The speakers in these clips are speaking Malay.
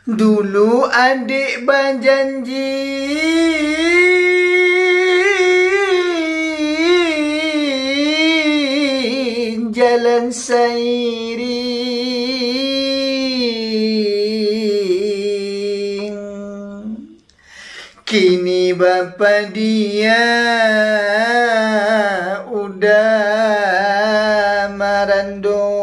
Dulu adik berjanji jalan seiring, kini bapa dia udah merandong.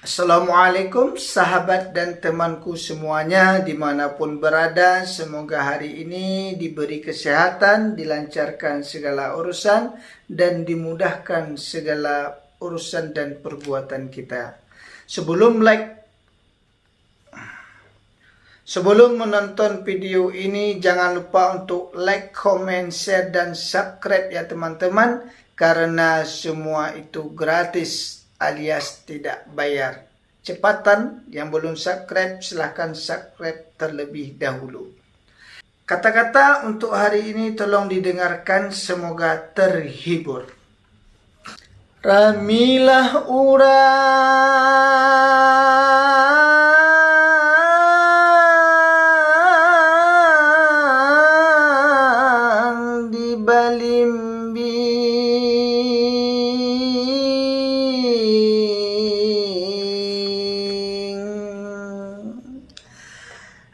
Assalamualaikum sahabat dan temanku semuanya dimanapun berada. Semoga hari ini diberi kesehatan, dilancarkan segala urusan, dan dimudahkan segala urusan dan perbuatan kita. Sebelum menonton video ini, jangan lupa untuk like, comment, share, dan subscribe ya teman-teman, karena semua itu gratis alias tidak bayar. Cepatan, yang belum subscribe silahkan subscribe terlebih dahulu. Kata-kata untuk hari ini tolong didengarkan, semoga terhibur. Ramilah urang di balimbi,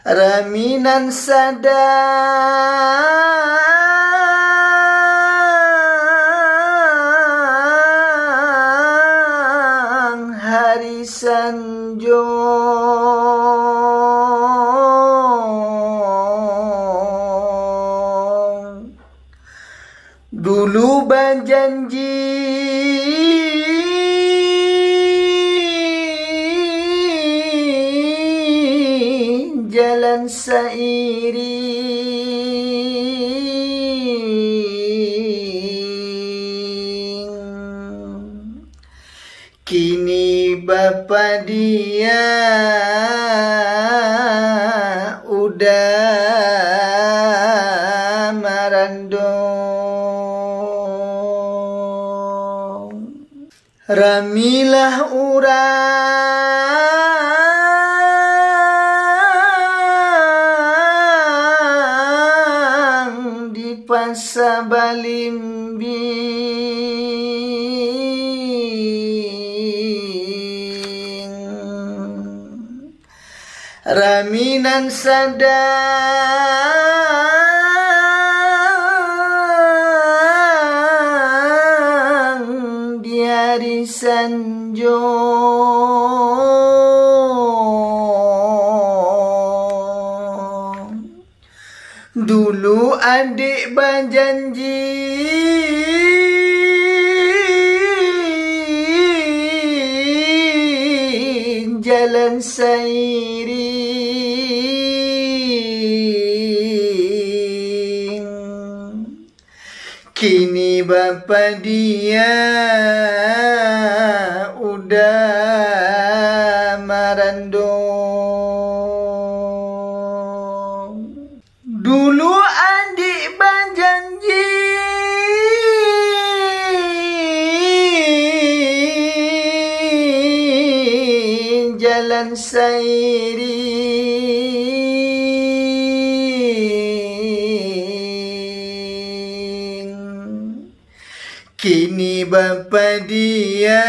raminan sadang hari sanjong. Dulu berjanji jalan seiring, kini bapa dia udah merandong. Ramilah urang di Pasar Balimbing, raminan sadang di hari sanjong. Dulu adik berjanji jalan seiring, kini bapa dia udah merandong. Dulu adik berjanji jalan seiring, kini bapa dia